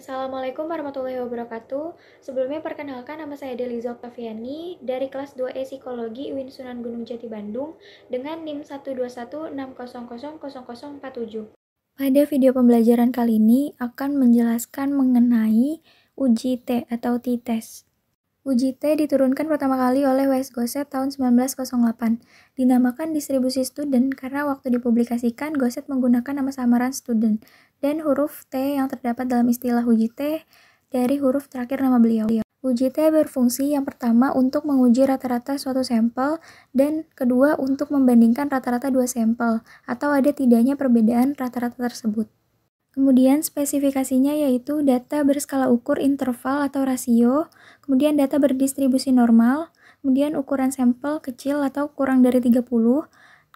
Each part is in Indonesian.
Assalamualaikum warahmatullahi wabarakatuh. Sebelumnya perkenalkan, nama saya Deliza Oktaviani dari kelas 2E Psikologi UIN Sunan Gunung Jati Bandung dengan NIM 121600047. Pada video pembelajaran kali ini akan menjelaskan mengenai uji T atau t-test. Uji T diturunkan pertama kali oleh W.S. Gosset tahun 1908. Dinamakan distribusi student karena waktu dipublikasikan Gosset menggunakan nama samaran student dan huruf T yang terdapat dalam istilah uji T dari huruf terakhir nama beliau. Uji T berfungsi yang pertama untuk menguji rata-rata suatu sampel dan kedua untuk membandingkan rata-rata dua sampel atau ada tidaknya perbedaan rata-rata tersebut. Kemudian spesifikasinya yaitu data berskala ukur interval atau rasio, kemudian data berdistribusi normal, kemudian ukuran sampel kecil atau kurang dari 30,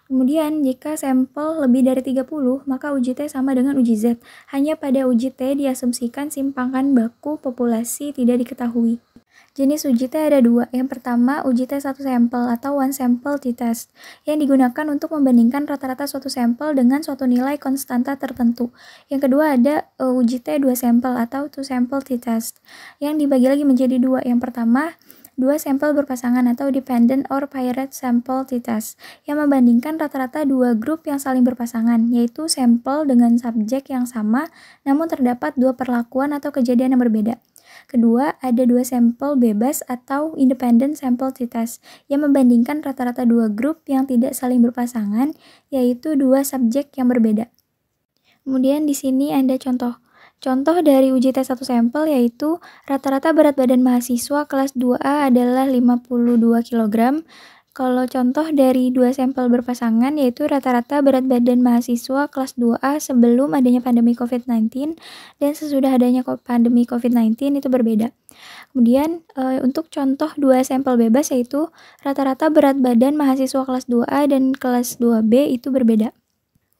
kemudian jika sampel lebih dari 30, maka uji T sama dengan uji Z. Hanya pada uji T diasumsikan simpangan baku populasi tidak diketahui. Jenis uji T ada dua. Yang pertama, uji T satu sampel atau one sample t-test yang digunakan untuk membandingkan rata-rata suatu sampel dengan suatu nilai konstanta tertentu. Yang kedua ada uji T dua sampel atau two sample t-test yang dibagi lagi menjadi dua. Yang pertama, dua sampel berpasangan atau dependent or paired sample t-test yang membandingkan rata-rata dua grup yang saling berpasangan, yaitu sampel dengan subjek yang sama namun terdapat dua perlakuan atau kejadian yang berbeda. Kedua, ada dua sampel bebas atau independent sample t-test yang membandingkan rata-rata dua grup yang tidak saling berpasangan, yaitu dua subjek yang berbeda. Kemudian di sini ada contoh. Contoh dari uji T satu sampel yaitu rata-rata berat badan mahasiswa kelas 2A adalah 52 kg. Kalau contoh dari dua sampel berpasangan yaitu rata-rata berat badan mahasiswa kelas 2A sebelum adanya pandemi COVID-19 dan sesudah adanya pandemi COVID-19 itu berbeda. Kemudian untuk contoh dua sampel bebas yaitu rata-rata berat badan mahasiswa kelas 2A dan kelas 2B itu berbeda.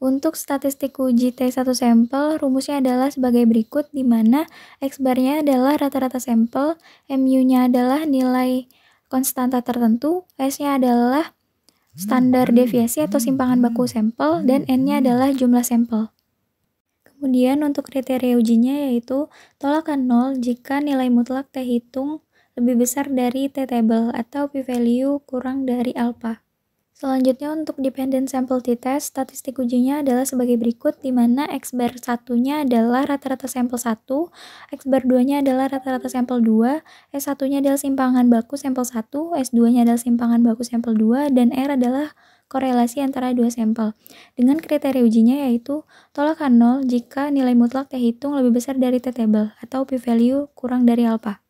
Untuk statistik uji T satu sampel, rumusnya adalah sebagai berikut, di mana X-bar-nya adalah rata-rata sampel, MU-nya adalah nilai konstanta tertentu, S-nya adalah standar deviasi atau simpangan baku sampel, dan N-nya adalah jumlah sampel. Kemudian untuk kriteria ujinya yaitu tolakan 0 jika nilai mutlak T hitung lebih besar dari T-table atau p-value kurang dari alpha. Selanjutnya untuk dependent sample t-test, statistik ujinya adalah sebagai berikut, di mana X-bar 1-nya adalah rata-rata sampel 1, X-bar 2-nya adalah rata-rata sampel 2, S1-nya adalah simpangan baku sampel 1, S2-nya adalah simpangan baku sampel 2, dan R adalah korelasi antara dua sampel. Dengan kriteria ujinya yaitu tolakan 0 jika nilai mutlak T hitung lebih besar dari T-table atau p-value kurang dari alpha.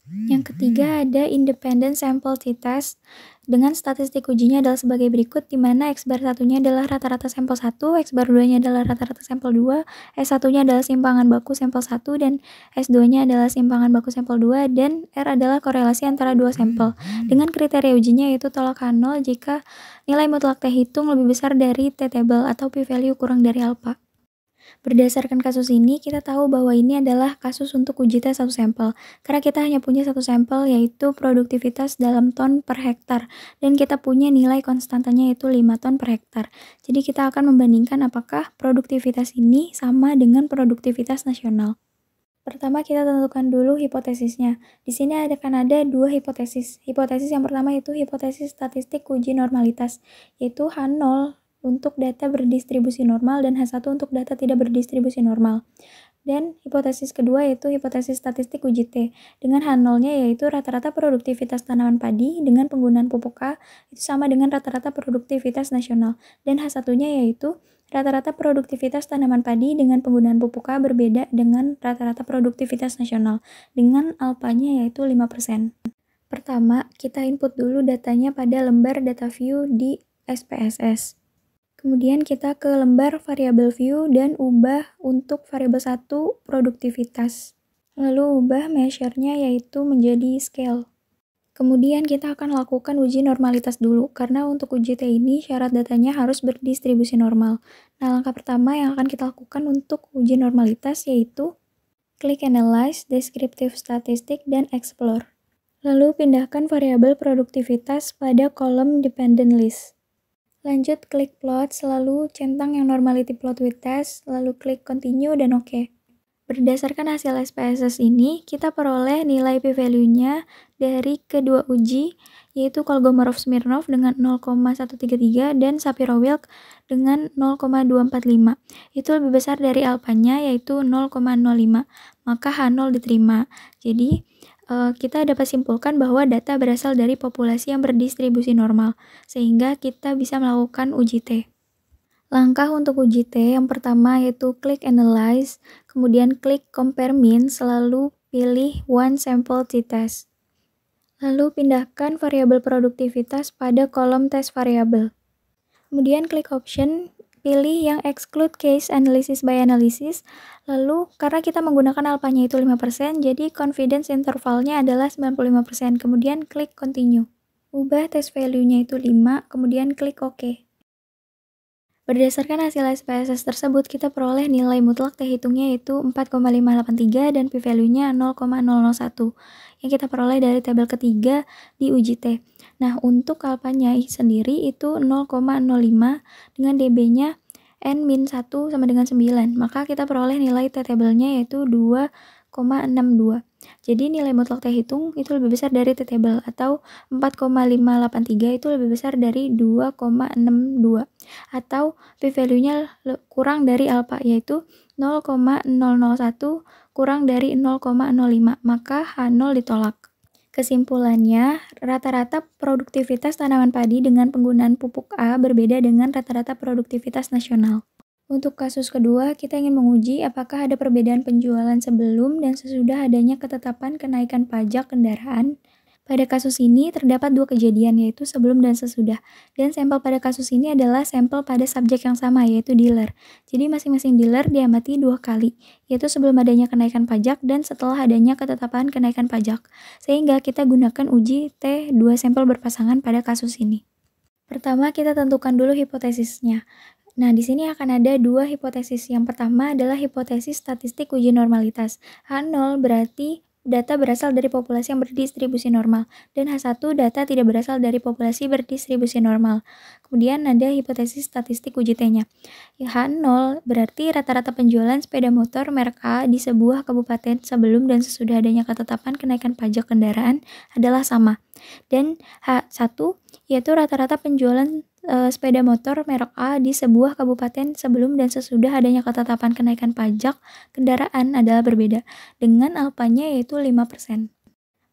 Yang ketiga ada independent sample t-test dengan statistik ujinya adalah sebagai berikut, di mana X-bar 1-nya adalah rata-rata sampel 1, X-bar 2-nya adalah rata-rata sampel 2, S1-nya adalah simpangan baku sampel 1, dan S2-nya adalah simpangan baku sampel 2, dan R adalah korelasi antara dua sampel. Dengan kriteria ujinya yaitu tolakan 0 jika nilai mutlak T hitung lebih besar dari T-table atau p-value kurang dari alpha. Berdasarkan kasus ini, kita tahu bahwa ini adalah kasus untuk uji T satu sampel, karena kita hanya punya satu sampel yaitu produktivitas dalam ton per hektar, dan kita punya nilai konstantanya yaitu 5 ton per hektar. Jadi kita akan membandingkan apakah produktivitas ini sama dengan produktivitas nasional. Pertama kita tentukan dulu hipotesisnya. Di sini akan ada dua hipotesis. Hipotesis yang pertama yaitu hipotesis statistik uji normalitas, yaitu H0 untuk data berdistribusi normal dan H1 untuk data tidak berdistribusi normal. Dan hipotesis kedua yaitu hipotesis statistik uji T, dengan H0-nya yaitu rata-rata produktivitas tanaman padi dengan penggunaan pupuk A itu sama dengan rata-rata produktivitas nasional, dan H1-nya yaitu rata-rata produktivitas tanaman padi dengan penggunaan pupuk A berbeda dengan rata-rata produktivitas nasional, dengan alpha-nya yaitu 5%. Pertama, kita input dulu datanya pada lembar data view di SPSS. Kemudian kita ke lembar variabel view dan ubah untuk variabel 1 produktivitas. Lalu ubah measure-nya yaitu menjadi scale. Kemudian kita akan lakukan uji normalitas dulu, karena untuk uji T ini syarat datanya harus berdistribusi normal. Nah, langkah pertama yang akan kita lakukan untuk uji normalitas yaitu klik Analyze, Descriptive Statistic, dan Explore. Lalu pindahkan variabel produktivitas pada kolom Dependent List. Lanjut klik plot, lalu centang yang normality plot with test, lalu klik continue dan oke. Berdasarkan hasil SPSS ini, kita peroleh nilai p-value-nya dari kedua uji, yaitu Kolmogorov-Smirnov dengan 0,133 dan Shapiro-Wilk dengan 0,245. Itu lebih besar dari alfanya, yaitu 0,05. Maka H0 diterima. Jadi, kita dapat simpulkan bahwa data berasal dari populasi yang berdistribusi normal, sehingga kita bisa melakukan uji T. Langkah untuk uji T yang pertama yaitu klik Analyze, kemudian klik Compare Means, lalu pilih One Sample T-Test. Lalu pindahkan variabel produktivitas pada kolom tes variabel. Kemudian klik Option, pilih yang Exclude Case Analysis by Analysis, lalu karena kita menggunakan alfanya itu 5%, jadi confidence intervalnya adalah 95%, kemudian klik Continue. Ubah test value-nya itu 5, kemudian klik OK. Berdasarkan hasil SPSS tersebut, kita peroleh nilai mutlak T hitungnya yaitu 4,583 dan p-value-nya 0,001 yang kita peroleh dari tabel ketiga di uji T. Nah, untuk alfanya sendiri itu 0,05 dengan dB-nya N-1 sama dengan 9. Maka kita peroleh nilai T-tabelnya yaitu 2,62. Jadi nilai mutlak T hitung itu lebih besar dari T-table atau 4,583 itu lebih besar dari 2,62 atau p-value-nya kurang dari alfa yaitu 0,001 kurang dari 0,05, maka H0 ditolak. Kesimpulannya, rata-rata produktivitas tanaman padi dengan penggunaan pupuk A berbeda dengan rata-rata produktivitas nasional. Untuk kasus kedua, kita ingin menguji apakah ada perbedaan penjualan sebelum dan sesudah adanya ketetapan kenaikan pajak kendaraan. Pada kasus ini terdapat dua kejadian, yaitu sebelum dan sesudah. Dan sampel pada kasus ini adalah sampel pada subjek yang sama, yaitu dealer. Jadi masing-masing dealer diamati 2 kali, yaitu sebelum adanya kenaikan pajak dan setelah adanya ketetapan kenaikan pajak. Sehingga kita gunakan uji T 2 sampel berpasangan pada kasus ini. Pertama, kita tentukan dulu hipotesisnya. Nah, di sini akan ada dua hipotesis. Yang pertama adalah hipotesis statistik uji normalitas. H0 berarti data berasal dari populasi yang berdistribusi normal, dan H1 data tidak berasal dari populasi berdistribusi normal. Kemudian ada hipotesis statistik uji T-nya. H0 berarti rata-rata penjualan sepeda motor merek A di sebuah kabupaten sebelum dan sesudah adanya ketetapan kenaikan pajak kendaraan adalah sama. Dan H1 yaitu rata-rata penjualan sepeda motor merek A di sebuah kabupaten sebelum dan sesudah adanya ketetapan kenaikan pajak kendaraan adalah berbeda, dengan alfanya yaitu 5%.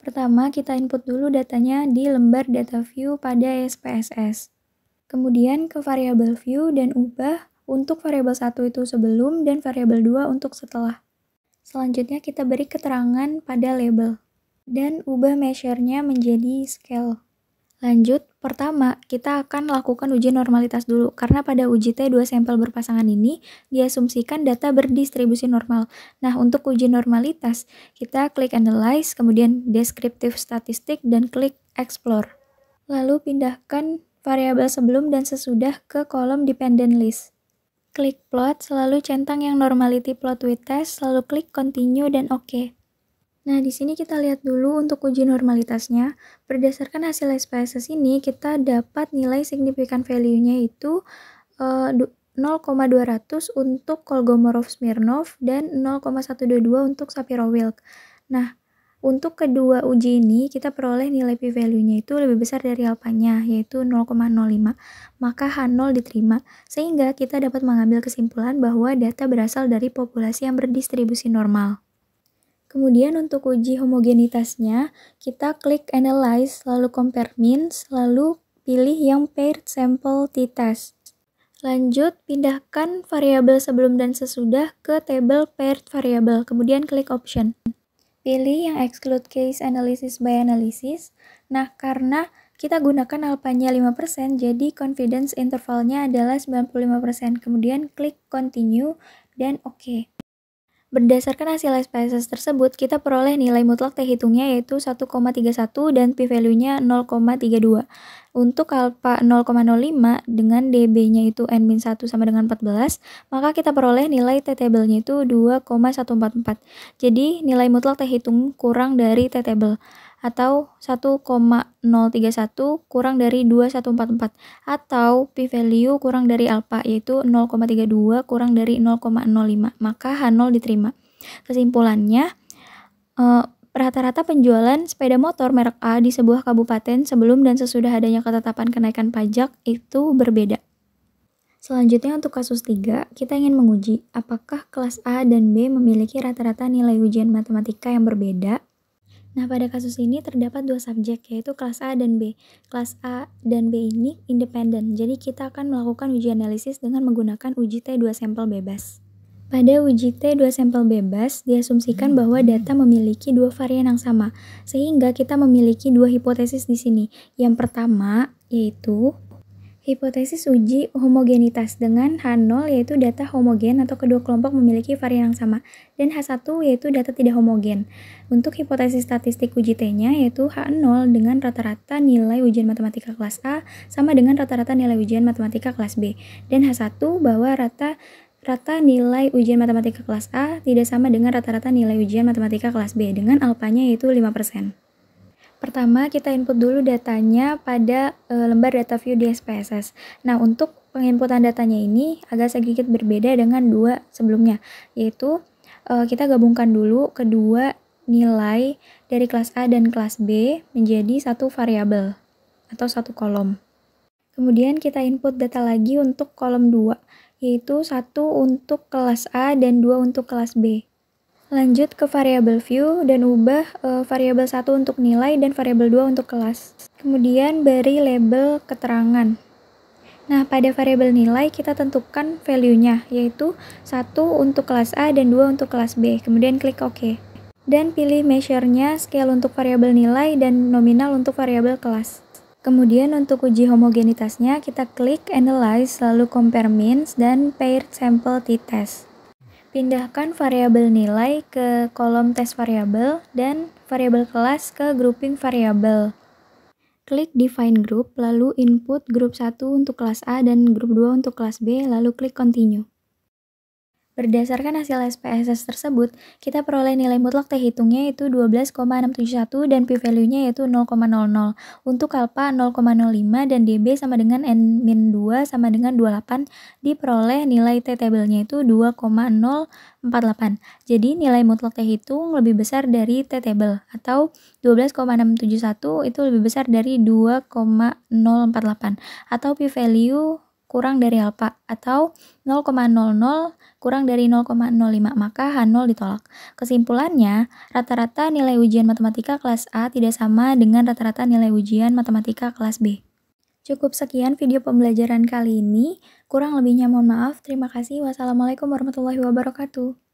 Pertama, kita input dulu datanya di lembar data view pada SPSS. Kemudian ke variabel view dan ubah untuk variabel 1 itu sebelum dan variabel 2 untuk setelah. Selanjutnya kita beri keterangan pada label dan ubah measure-nya menjadi scale. Lanjut, pertama kita akan lakukan uji normalitas dulu, karena pada uji T2 sampel berpasangan ini diasumsikan data berdistribusi normal. Nah, untuk uji normalitas, kita klik Analyze, kemudian Descriptive Statistic, dan klik Explore. Lalu pindahkan variabel sebelum dan sesudah ke kolom Dependent List. Klik Plot, selalu centang yang Normality Plot with Test, lalu klik Continue dan OK. Nah, di sini kita lihat dulu untuk uji normalitasnya. Berdasarkan hasil SPSS ini, kita dapat nilai signifikan value-nya itu 0,200 untuk Kolmogorov-Smirnov dan 0,122 untuk Shapiro-Wilk. Nah, untuk kedua uji ini, kita peroleh nilai p-value-nya itu lebih besar dari alfanya, yaitu 0,05. Maka H0 diterima, sehingga kita dapat mengambil kesimpulan bahwa data berasal dari populasi yang berdistribusi normal. Kemudian untuk uji homogenitasnya, kita klik Analyze, lalu Compare Means, lalu pilih yang Paired Sample T-Test. Lanjut, pindahkan variabel sebelum dan sesudah ke tabel Paired Variable, kemudian klik Option. Pilih yang Exclude Case Analysis by Analysis. Nah, karena kita gunakan alfanya 5%, jadi confidence intervalnya adalah 95%. Kemudian klik Continue dan OK. Berdasarkan hasil SPSS tersebut, kita peroleh nilai mutlak T hitungnya yaitu 1,31 dan p-value-nya 0,32. Untuk alfa 0,05 dengan dB-nya itu N-1 sama dengan 14, maka kita peroleh nilai T-table-nya itu 2,144. Jadi, nilai mutlak T hitung kurang dari T-table atau 1,031 kurang dari 2144 atau p-value kurang dari alfa yaitu 0,32 kurang dari 0,05, maka H0 diterima. Kesimpulannya, rata-rata penjualan sepeda motor merek A di sebuah kabupaten sebelum dan sesudah adanya ketetapan kenaikan pajak itu berbeda. Selanjutnya untuk kasus 3, kita ingin menguji apakah kelas A dan B memiliki rata-rata nilai ujian matematika yang berbeda. Nah, pada kasus ini terdapat 2 subjek, yaitu kelas A dan B. Kelas A dan B ini independen, jadi kita akan melakukan uji analisis dengan menggunakan uji T2 sampel bebas. Pada uji T2 sampel bebas, diasumsikan bahwa data memiliki 2 varian yang sama, sehingga kita memiliki 2 hipotesis di sini. Yang pertama, yaitu hipotesis uji homogenitas dengan H0 yaitu data homogen atau kedua kelompok memiliki varian yang sama, dan H1 yaitu data tidak homogen. Untuk hipotesis statistik uji T-nya yaitu H0 dengan rata-rata nilai ujian matematika kelas A sama dengan rata-rata nilai ujian matematika kelas B, dan H1 bahwa rata nilai ujian matematika kelas A tidak sama dengan rata-rata nilai ujian matematika kelas B dengan alfanya yaitu 5%. Pertama, kita input dulu datanya pada lembar data view di SPSS. Nah, untuk penginputan datanya ini agak sedikit berbeda dengan 2 sebelumnya, yaitu kita gabungkan dulu kedua nilai dari kelas A dan kelas B menjadi satu variabel atau satu kolom. Kemudian kita input data lagi untuk kolom 2, yaitu 1 untuk kelas A dan 2 untuk kelas B. Lanjut ke variabel view dan ubah variabel 1 untuk nilai dan variabel 2 untuk kelas. Kemudian beri label keterangan. Nah, pada variabel nilai kita tentukan value-nya, yaitu 1 untuk kelas A dan 2 untuk kelas B. Kemudian klik OK. Dan pilih measure-nya scale untuk variabel nilai dan nominal untuk variabel kelas. Kemudian untuk uji homogenitasnya kita klik Analyze, lalu Compare Means dan Paired Sample T-Test. Pindahkan variabel nilai ke kolom tes variabel dan variabel kelas ke grouping variabel. Klik Define Group, lalu input grup 1 untuk kelas A dan grup 2 untuk kelas B, lalu klik Continue. Berdasarkan hasil SPSS tersebut, kita peroleh nilai mutlak T hitungnya yaitu 12,671 dan p-value-nya yaitu 0,00. Untuk alpha 0,05 dan dB sama dengan n-2 sama dengan 28, diperoleh nilai T tabelnya itu 2,048. Jadi nilai mutlak T hitung lebih besar dari T table, atau 12,671 itu lebih besar dari 2,048, atau p-value kurang dari alpha, atau 0,00 kurang dari 0,05, maka H0 ditolak. Kesimpulannya, rata-rata nilai ujian matematika kelas A tidak sama dengan rata-rata nilai ujian matematika kelas B. Cukup sekian video pembelajaran kali ini, kurang lebihnya mohon maaf. Terima kasih. Wassalamualaikum warahmatullahi wabarakatuh.